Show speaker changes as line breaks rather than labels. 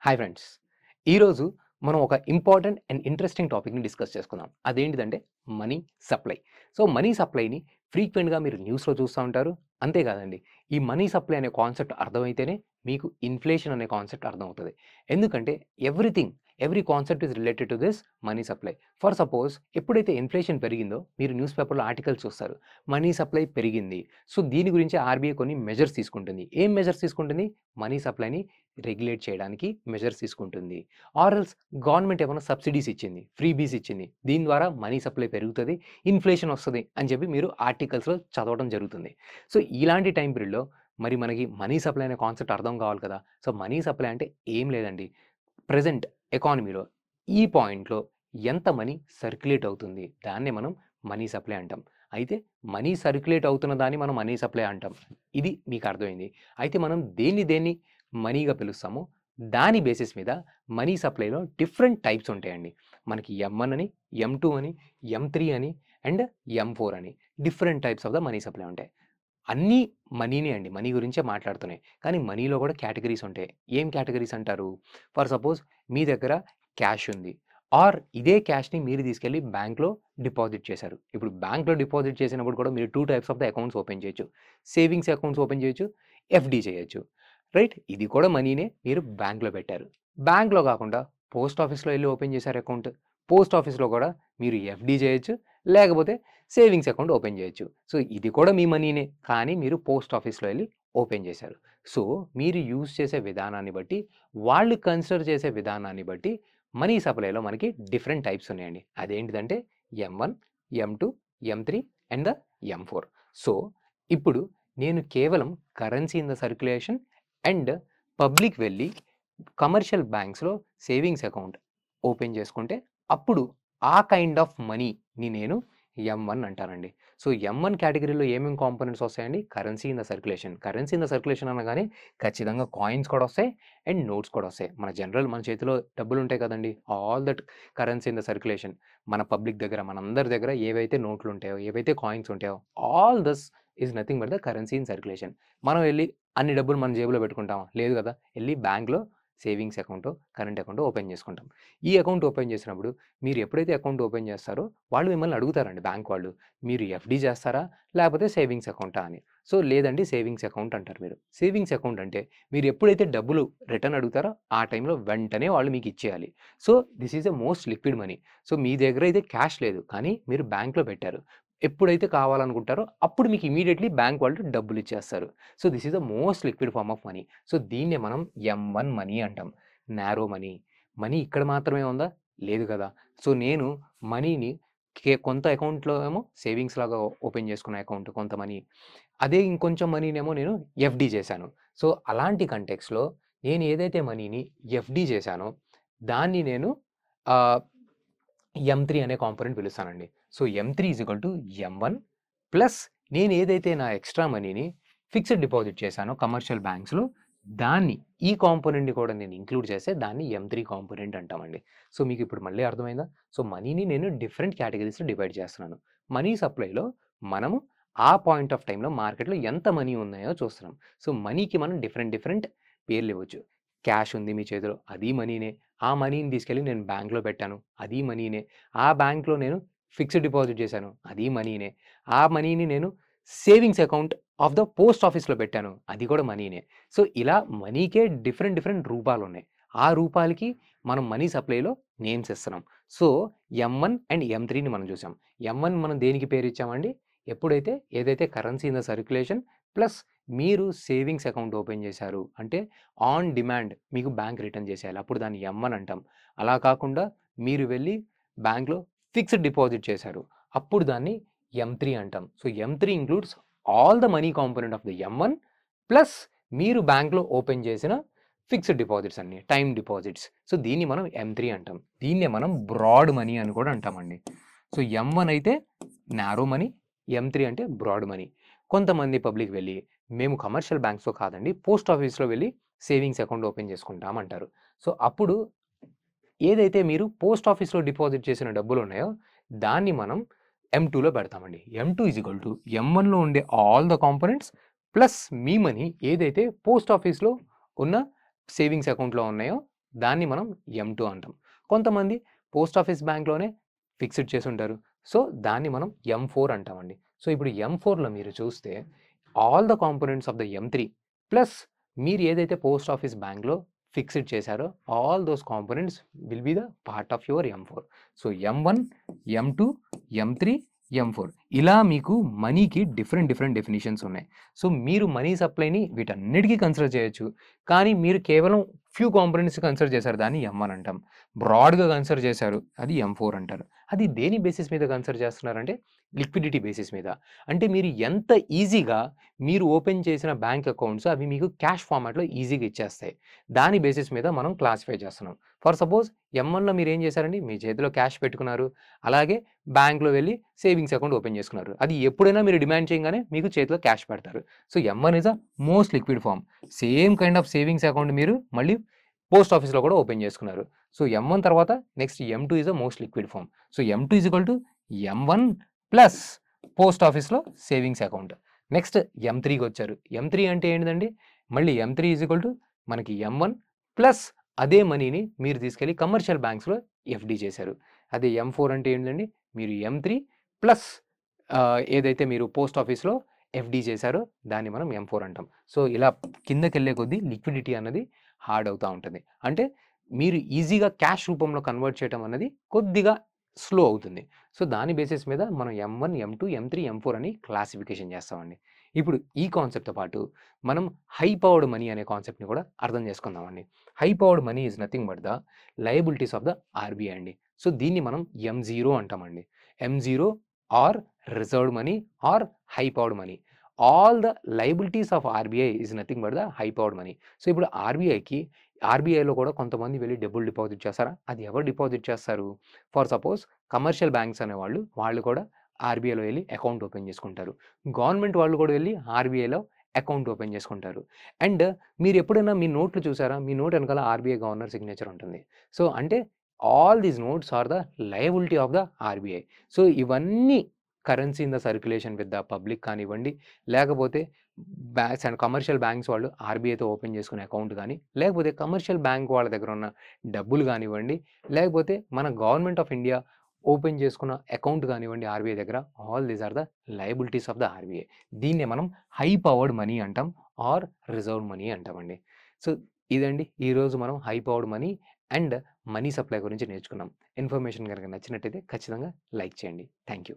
Hi friends. ఈరోజు మనం ఒక ఇంపార్టెంట్ అండ్ ఇంట్రెస్టింగ్ టాపిక్‌ని డిస్కస్ చేసుకుందాం. అదేంటిదంటే మనీ సప్లై. సో, మనీ సప్లైని ఫ్రీక్వెంట్‌గా మీరు న్యూస్‌లో చూస్తా ఉంటారు. అంతే కాదండి. ఈ మనీ సప్లై అనే కాన్సెప్ట్ అర్థమైతేనే మీకు ఇన్‌ఫ్లేషన్ అనే కాన్సెప్ట్ అర్థమవుతది. ఎందుకంటే every concept is related to this money supply. For suppose ఎప్పుడైతే ఇన్‌ఫ్లేషన్ పెరిగిందో మీరు న్యూస్ పేపర్‌లో ఆర్టికల్స్ చూస్తారు. మనీ సప్లై పెరిగింది. సో, దీని గురించి ఆర్‌బీఐ కొన్ని మెజర్స్ తీసుకుంటుంది. ఏం మెజర్స్ తీసుకుంటుంది? మనీ సప్లైని రెగ్యులేట్ చేయడానికి మెజర్స్ తీసుకుంటుంది. ఆర్ ఎల్స్ గవర్నమెంట్ ఏమైనా సబ్సిడీస్ ఇచ్చింది, ఫ్రీబీస్ ఇచ్చింది. దీని ద్వారా మనీ సప్లై పెరుగుతది, ఇన్‌ఫ్లేషన్ వస్తది అని చెప్పి మీరు ఆర్టికల్స్‌లో చదవడం జరుగుతుంది. సో, ఇలాంటి టైమ్ పీరియడ్‌లో మరి మనకి మనీ సప్లై అనే కాన్సెప్ట్ అర్థం కావాలి కదా! సో, మనీ సప్లై అంటే ఏం లేదండి. ప్రెజెంట్ ఎకానమీలో ఈ పాయింట్‌లో ఎంత మనీ సర్క్యులేట్ అవుతుంది. దాన్నే మనం మనీ సప్లై అంటాం. అయితే మనీ సర్క్యులేట్ అవుతున్న దాన్ని మనం మనీ సప్లై అంటాం. ఇది మీకు అర్థమైంది. అయితే మనం దేన్ని మనీగా పిలుస్తామో దాని బేసిస్ మీద మనీ సప్లైలో డిఫరెంట్ టైప్స్ ఉంటాయండి. మనకి ఎమ్-1 అని, ఎమ్-2 అని, ఎమ్-3 అని అండ్ ఎమ్-4 అని different types of the money supply ఉంటాయి. అన్నీ మనీనే అండి. మనీ గురించే మాట్లాడుతున్నాయి. కానీ మనీలో కూడా కేటగరీస్ ఉంటాయి. ఏం కేటగరీస్ అంటారు? ఫర్ సపోజ్ మీ దగ్గర క్యాష్ ఉంది. ఆర్ ఇదే క్యాష్‌ని మీరు తీసుకెళ్ళి బ్యాంక్‌లో డిపాజిట్ చేశారు. ఇప్పుడు బ్యాంక్‌లో డిపాజిట్ చేసినప్పుడు కూడా మీరు 2 types of the accounts open చేయొచ్చు. సేవింగ్స్ అకౌంట్స్ ఓపెన్ చేయొచ్చు. ఎఫ్‌డి చేయొచ్చు. రైట్? ఇది కూడా మనీనే. మీరు బ్యాంక్‌లో పెట్టారు. బ్యాంక్‌లో కాకుండా పోస్ట్ ఆఫీస్‌లో ఎళ్లి ఓపెన్ చేశారు అకౌంట్. పోస్ట్ ఆఫీస్‌లో కూడా మీరు ఎఫ్‌డి చేయొచ్చు. లేకపోతే సేవింగ్స్ అకౌంట్ ఓపెన్ చేయొచ్చు. సో, ఇది కూడా మీ మనీనే. కానీ మీరు పోస్ట్ ఆఫీస్‌లో ఎళ్లి ఓపెన్ చేశారు. సో, మీరు యూజ్ చేసే విధానాన్ని బట్టి, వాళ్ళు కన్సిడర్ చేసే విధానాన్ని బట్టి మనీ సప్లైలో మనకి డిఫరెంట్ టైప్స్ ఉన్నాయండి. అదేంటిదంటే ఎమ్-1, ఎమ్-2, ఎమ్-3 అండ్ ద ఎమ్-4. సో, ఇప్పుడు నేను కేవలం currency in the circulation and public వెళ్లి కమర్షియల్ బ్యాంక్స్‌లో సేవింగ్స్ అకౌంట్ ఓపెన్ చేసుకుంటే అప్పుడు ఆ కైండ్ ఆఫ్ మనీని నేను ఎమ్-1 అంటానండి. సో, ఎమ్-1 కేటగరీలో ఏమేం కాంపోనెంట్స్ వస్తాయండి? Currency in the circulation. Currency in the circulation అనగానే ఖచ్చితంగా కాయిన్స్ కూడా వస్తాయి అండ్ నోట్స్ కూడా వస్తాయి. మన చేతిలో డబ్బులుంటాయి కదండీ! All that currency in the circulation. మన పబ్లిక్ దగ్గర మనందరి దగ్గర ఏవైతే నోట్లుంటాయో, ఏవైతే కాయిన్స్ ఉంటాయో all this is nothing but the currency in circulation. మనం ఎళ్లి అన్ని డబ్బులు మన జేబులో పెట్టుకుంటామా? లేదు కదా! ఎళ్లి బ్యాంక్‌లో సేవింగ్స్ అకౌంటో, కరెంట్ అకౌంటో ఓపెన్ చేసుకుంటాం. ఈ అకౌంట్ ఓపెన్ చేసినప్పుడు మీరు ఎప్పుడైతే అకౌంట్ ఓపెన్ చేస్తారో వాళ్ళు మిమ్మల్ని అడుగుతారండి బ్యాంక్ వాళ్ళు. మీరు ఎఫ్‌డి చేస్తారా? లేకపోతే సేవింగ్స్ అకౌంటా అని. సో, లేదండి సేవింగ్స్ అకౌంట్ అంటారు మీరు. సేవింగ్స్ అకౌంట్ అంటే మీరు ఎప్పుడైతే డబ్బులు రిటర్న్ అడుగుతారో ఆ టైంలో వెంటనే వాళ్ళు మీకు ఇచ్చేయాలి. So, this is the most liquid money. So, మీ దగ్గర అయితే క్యాష్ లేదు. కానీ మీరు బ్యాంక్‌లో పెట్టారు. ఎప్పుడైతే కావాలనుకుంటారో అప్పుడు మీకు ఇమ్మీడియేట్‌లీ బ్యాంక్ వాళ్ళు డబ్బులిచ్చేస్తారు. So, this is the most liquid form of money. So, దీన్నే మనం ఎమ్-1 మనీ అంటాం. Narrow money. మనీ ఇక్కడ మాత్రమే ఉందా? లేదు కదా! సో, నేను మనీని కొంత అకౌంట్‌లో ఏమో సేవింగ్స్ లాగా ఓపెన్ చేసుకున్న అకౌంట్ కొంత మనీ. అదే ఇంకొంచెం మనీనేమో నేను ఎఫ్‌డి చేశాను. సో, అలాంటి కంటెక్స్‌లో నేను ఏదైతే మనీని ఎఫ్‌డి చేశానో దాన్ని నేను ఆహ్, ఎమ్-3 అనే కాంపోనెంట్ పిలుస్తానండి. సో, ఎమ్-3 ఎమ్-1 ప్లస్ నేను ఏదైతే నా ఎక్స్‌ట్రా మనీని ఫిక్స్డ్ డిపాజిట్ చేశానో కమర్షియల్ బ్యాంక్స్‌లో దాన్ని ఈ కాంపోనెంట్‌ని కూడా నేను ఇంక్లూడ్ చేస్తే దాన్ని ఎమ్-3 కాంపోనెంట్ అంటామండి. సో, మీకు ఇప్పుడు మళ్ళీ అర్థమైందా? సో, మనీని నేను డిఫరెంట్ కేటగరీస్‌లో డివైడ్ చేస్తున్నాను. మనీ సప్లైలో మనము ఆ పాయింట్ ఆఫ్ టైమ్‌లో మార్కెట్‌లో ఎంత మనీ ఉన్నాయో చూస్తున్నాం. సో, మనీకి మనం డిఫరెంట్ పేర్లు ఇవ్వచ్చు. క్యాష్ ఉంది మీ చేతిలో అది మనీనే. ఆ మనీని తీసుకెళ్ళి నేను బ్యాంక్‌లో పెట్టాను. అది మనీనే. ఆ బ్యాంక్‌లో నేను ఫిక్స్డ్ డిపాజిట్ చేశాను. అది మనీనే. ఆ మనీని నేను savings account of the post ఆఫీస్‌లో పెట్టాను. అది కూడా మనీనే. సో, ఇలా మనీకే డిఫరెంట్ రూపాలున్నాయి. ఆ రూపాలకి మనం మనీ సప్లైలో నేమ్స్ ఇస్తున్నాం. సో, ఎమ్-1 అండ్ ఎమ్-3ని మనం చూసాం. ఎమ్-1 మనం దేనికి పేరిచ్చామండి? ఎప్పుడైతే ఏదైతే currency in the circulation plus మీరు సేవింగ్స్ అకౌంట్ ఓపెన్ చేశారు. అంటే ఆన్ డిమాండ్ మీకు బ్యాంక్ రిటర్న్ చేసేయాలి. అప్పుడు దాన్ని ఎమ్-1 అంటాం. అలా కాకుండా మీరు వెళ్లి బ్యాంక్‌లో ఫిక్స్డ్ డిపాజిట్ చేశారు. అప్పుడు దాన్ని ఎమ్-3 అంటాం. సో, ఎమ్-3 includes all the money component of the M one plus మీరు బ్యాంక్‌లో ఓపెన్ చేసిన ఫిక్స్డ్ డిపాజిట్స్ అన్నీ. Time deposits. సో, దీన్ని మనం ఎమ్-3 అంటాం. దీన్నే మనం బ్రాడ్ మనీ అని కూడా అంటామండి. సో, ఎమ్-1 అయితే నారో మనీ, ఎమ్-3 అంటే బ్రాడ్ మనీ. కొంతమంది పబ్లిక్ వెళ్లి మేము కమర్షియల్ బ్యాంక్స్‌లో కాదండి పోస్ట్ ఆఫీస్‌లో వెళ్లి సేవింగ్స్ అకౌంట్ ఓపెన్ చేసుకుంటాం అంటారు. సో, అప్పుడు ఏదైతే మీరు పోస్ట్ ఆఫీస్‌లో డిపాజిట్ చేసిన డబ్బులున్నాయో దాన్ని మనం ఎమ్-2లో పెడతామండి. ఎమ్-2 ఎమ్-1లో ఉండే all the components plus me money ఏదైతే పోస్ట్ ఆఫీస్‌లో ఉన్న సేవింగ్స్ అకౌంట్‌లో ఉన్నాయో దాన్ని మనం M2 అంటాం. కొంతమంది పోస్ట్ ఆఫీస్ బ్యాంక్‌లోనే ఫిక్స్డ్ చేసుంటారు. సో, దాన్ని మనం M4 అంటామండి. సో, ఇప్పుడు M4లో మీరు చూస్తే all the components of the M3 plus మీరు ఏదైతే పోస్ట్ ఆఫీస్ బ్యాంక్‌లో ఫిక్స్డ్ చేశారో all those components will be the part of your M4. So, M1, M2, M3, M4 ఇలా మీకు మనీకి డిఫరెంట్ డెఫినిషన్స్ ఉన్నాయి. సో, మీరు మనీ సప్లైని వీటన్నిటికి కన్సిడర్ చేయొచ్చు. కానీ మీరు కేవలం ఫ్యూ కాంపోనెంట్స్ కన్సిడర్ చేశారు. దాన్ని M1 అంటాం. బ్రాడ్‌గా కన్సిడర్ చేశారు. అది M4 అంటారు. అది దేని బేసిస్ మీద కన్సిడర్ చేస్తున్నారంటే లిక్విడిటీ బేసిస్ మీద. అంటే మీరు ఎంత ఈజీగా మీరు ఓపెన్ చేసిన బ్యాంక్ అకౌంట్స్ అవి మీకు క్యాష్ ఫార్మాట్‌లో ఈజీగా ఇచ్చేస్తాయి. దాని బేసిస్ మీద మనం క్లాసిఫై చేస్తున్నాం. ఫర్ సపోజ్ M1లో మీరేం చేశారండి, మీ చేతిలో క్యాష్ పెట్టుకున్నారు. అలాగే బ్యాంక్‌లో వెళ్లి సేవింగ్స్ అకౌంట్ ఓపెన్ చేసుకున్నారు. అది ఎప్పుడైనా మీరు డిమాండ్ చేయంగానే మీకు చేతిలో క్యాష్ పెడతారు. So, M1 is the most liquid form. Same kind of savings account మీరు మళ్ళీ పోస్ట్ ఆఫీస్‌లో కూడా ఓపెన్ చేసుకున్నారు. సో, M1 తర్వాత next M2 is the most liquid form. So, M2 is equal to M1 plus post ఆఫీస్‌లో savings account. Next M3కొచ్చారు. M3 అంటే ఏంటిదండి, మళ్ళీ M3 ఈజ్ ఈక్వల్ టు మనకి M1 ప్లస్ అదే మనీని మీరు తీసుకెళ్ళి కమర్షియల్ బ్యాంక్స్‌లో ఎఫ్‌డి చేశారు. అదే M4 అంటే ఏంటండి, మీరు M3 ప్లస్ ఏదైతే మీరు పోస్ట్ ఆఫీస్‌లో ఎఫ్‌డి చేశారో దాన్ని మనం M4 అంటాం. సో, ఇలా కిందకెళ్ళే కొద్దీ లిక్విడిటీ అన్నది హార్డ్ అవుతా ఉంటుంది. అంటే మీరు ఈజీగా క్యాష్ రూపంలో కన్వర్ట్ చేయడం అన్నది కొద్దిగా స్లో అవుతుంది. సో, దాని బేసిస్ మీద మనం M1, M2, M3, M4 అని క్లాసిఫికేషన్ చేస్తామండి. ఇప్పుడు ఈ కాన్సెప్ట్‌తో పాటు మనం హై పవర్డ్ మనీ అనే కాన్సెప్ట్‌ని కూడా అర్థం చేసుకుందామండి. High powered money is nothing but the liabilities of the RBI అండి. సో, దీన్ని మనం M0 అంటామండి. M0 or reserved money or high powered money. All the liabilities of RBI is nothing but the high powered money. So, ఇప్పుడు ఆర్‌బీఐలో కూడా కొంతమంది వెళ్లి డబ్బులు డిపాజిట్ చేస్తారా? అది ఎవరు డిపాజిట్ చేస్తారు? ఫర్ సపోజ్ కమర్షియల్ బ్యాంక్స్ అనేవాళ్ళు, వాళ్ళు కూడా ఆర్‌బీఐలో వెళ్లి అకౌంట్ ఓపెన్ చేసుకుంటారు. గవర్నమెంట్ వాళ్ళు కూడా వెళ్లి ఆర్‌బీఐలో అకౌంట్ ఓపెన్ చేసుకుంటారు. అండ్ మీరు ఎప్పుడైనా మీ నోట్లు చూసారా? మీ నోట్ వెనకాల ఆర్‌బీఐ గవర్నర్ సిగ్నేచర్ ఉంటుంది. సో, అంటే all these notes are the liability of the RBI. So, ఇవన్నీ currency in the circulation with the public కానివ్వండి, లేకపోతే బ్యాంక్స్ అండ్ కమర్షియల్ బ్యాంక్స్ వాళ్ళు ఆర్‌బీఐతో ఓపెన్ చేసుకునే అకౌంట్ గానీ, లేకపోతే కమర్షియల్ బ్యాంక్ వాళ్ళ దగ్గర ఉన్న డబ్బులు గానివ్వండి, లేకపోతే మన గవర్నమెంట్ ఆఫ్ ఇండియా ఓపెన్ చేసుకున్న అకౌంట్ గానివ్వండి ఆర్‌బీఐ దగ్గర, all these are the liabilities of the RBI. దీన్నే మనం హై పవర్డ్ మనీ అంటాం ఆర్ రిజర్వ్డ్ మనీ అంటామండి. సో, ఇదండి ఈరోజు మనం high powered money and money supply గురించి నేర్చుకున్నాం. ఇన్ఫర్మేషన్ గనుక నచ్చినట్టయితే ఖచ్చితంగా లైక్ చేయండి. Thank you.